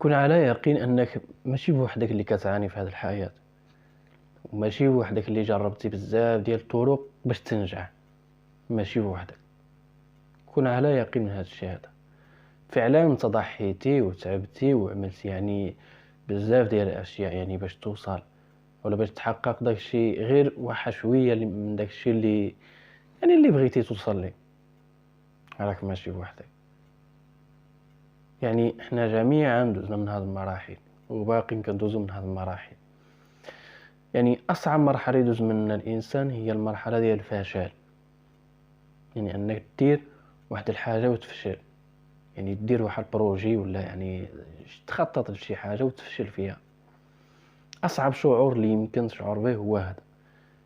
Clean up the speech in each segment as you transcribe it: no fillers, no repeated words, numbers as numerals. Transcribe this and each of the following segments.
كون على يقين أنك ماشي بوحدك اللي كتعاني في هذه الحياة، وماشي بوحدك اللي جربتي بزاف ديال الطرق باش تنجح، ماشي بوحدك. كون على يقين من هذا الشيء هذا. فعلا انت ضحيتي وتعبتي وعملتي يعني بزاف ديال الاشياء يعني باش توصل ولا باش تحقق داك الشيء، غير واحد شويه من داك الشيء اللي يعني اللي بغيتي توصل ليه. راك ماشي بوحدك. يعني احنا جميعا دوزنا من هذه المراحل وباقي كندوزو من هذه المراحل. يعني اصعب مرحله يدوز منها الانسان هي المرحله ديال الفشل. يعني انك دير واحد الحاجه وتفشل، يعني دير واحد البروجي ولا يعني تخطط لشي حاجه وتفشل فيها. اصعب شعور اللي يمكن تشعر به هو هذا.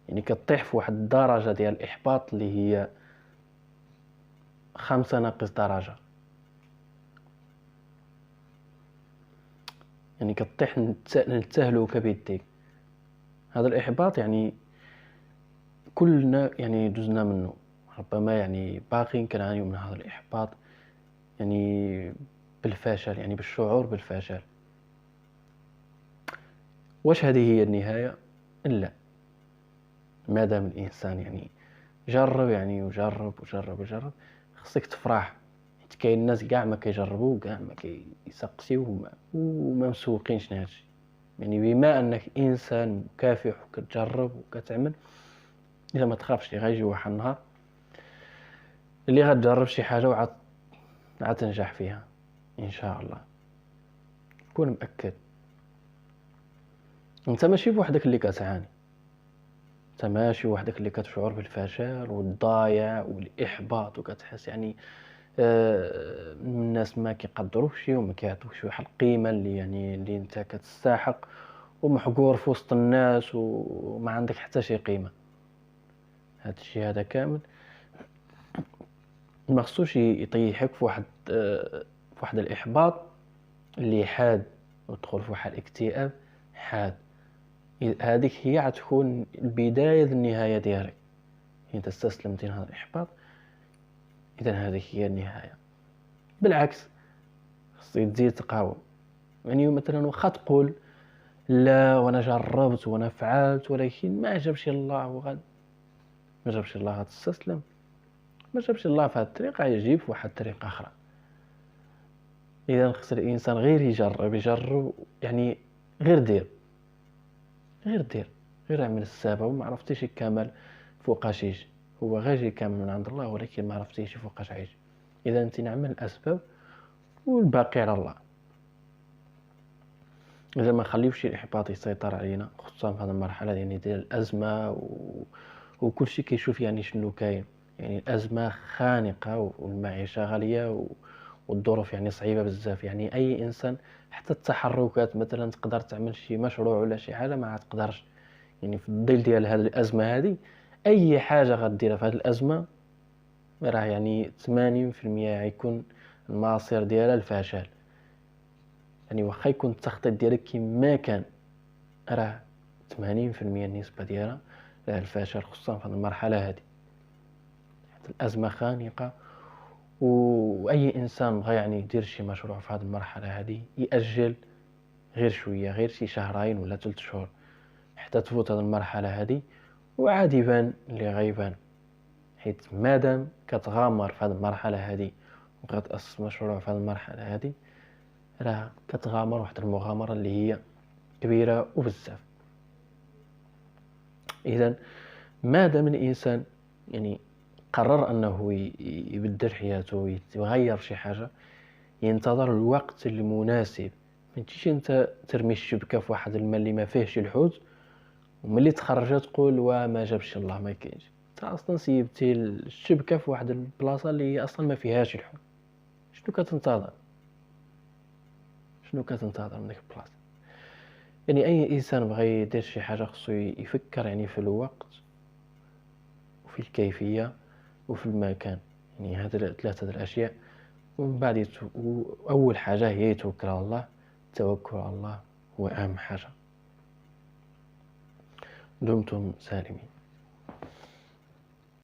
يعني كطيح في واحد الدرجه ديال الاحباط اللي هي 5 - درجة. يعني كطيح للتهلكه بيديك. هذا الاحباط يعني كلنا يعني دوزنا منه. ربما يعني باقي كنعانيو من هذا الاحباط، يعني بالفشل، يعني بالشعور بالفشل. واش هذه هي النهايه؟ لا. ما دام الانسان يعني جرب يعني وجرب وجرب وجرب، خصك تفرح. حيت كاين الناس كاع ما كيجربوا كاع ما كيسقسيو وما مسوقينش لهادشي. يعني بما انك انسان مكافح وكتجرب وكتعمل، الا ما تخافش لي غيجي واحد النهار اللي غتجرب شي حاجه عاد تنجح فيها ان شاء الله. كون مأكد. انت ماشي بوحدك اللي كتعاني، انت ماشي وحدك اللي كتشعر بالفشل والضايع والاحباط وكتحس يعني الناس ما كيقدروكش وما كيعطوكش واحد القيمه اللي يعني اللي انت كتستحق، ومحقور في وسط الناس وما عندك حتى شي قيمه. هذا الشيء هذا كامل ما خصوش يطيحك في واحد الاحباط اللي حاد، وتدخل في واحد الاكتئاب حاد. هذيك هي غتكون البدايه النهايه ديالك. انت استسلمتي لهذا الاحباط، اذا هذه هي النهايه. بالعكس، خصك تزيد تقاوم. يعني مثلا واخا تقول لا وانا جربت وانا فعلت ولكن ما جابش الله، ما جابش الله، غتستسلم. ما جابش الله في هذه الطريقه، يجيب في واحد الطريقه اخرى. اذا خص الانسان غير يجرب يعني غير دير غير دير غير اعمل السبب. وما عرفتيش كامل فوقاش يجي، هو غير يجي كامل من عند الله، ولكن ما عرفتيش فوقاش يجي. اذا انت نعمل الاسباب والباقي على الله. إذا ما خليوش الإحباط يسيطر علينا، خصوصا في هذه المرحلة يعني ديال الأزمة وكل شيء كيشوف يعني شنو كاين. يعني الأزمة خانقة والمعيشة غالية والظروف يعني صعيبة بزاف. يعني أي إنسان حتى التحركات مثلا تقدر تعمل شي مشروع ولا شي حاجة ما تقدرش. يعني في الظل ديال هذه الأزمة هذه، أي حاجة غديرها في هذه الأزمة راه يعني 80% غيكون المصير ديالها الفشل. يعني واخا يكون التخطيط ديالك كما كان، راه 80% النسبة ديالها راه الفشل، خصوصا في هذه المرحلة هذه. الأزمة خانقة، وأي إنسان بغى يعني يدير شي مشروع في هذه المرحلة هذه يأجل غير شوية، غير شي شهرين ولا 3 شهور حتى تفوت هذه المرحلة هذه، وعاد يبان اللي غيبان. حيت مادام كتغامر في هذه المرحلة هذه وكتأسس مشروع في هذه المرحلة هذه، راه كتغامر واحد المغامرة اللي هي كبيرة وبزاف. إذا ما دام الإنسان يعني قرر أنه يبدل حياته ويغير شي حاجة، ينتظر الوقت المناسب. ما تجيش انت ترمي الشبكة في واحد الماء اللي ما فيهش الحوت، وملي تخرجها تقول وما جابش الله ما كاينش. انت اصلا سيبتي الشبكة في واحد البلاصة اللي هي اصلا ما فيهاش الحوت. شنو كتنتظر؟ شنو كتنتظر من ديك البلاصة؟ يعني اي انسان بغى يدير شي حاجة خصو يفكر يعني في الوقت وفي الكيفية وفي المكان. يعني هاد ثلاثة الأشياء. ومن بعد أول حاجة هي يتوكل على الله. التوكل على الله هو أهم حاجة. دمتم سالمين.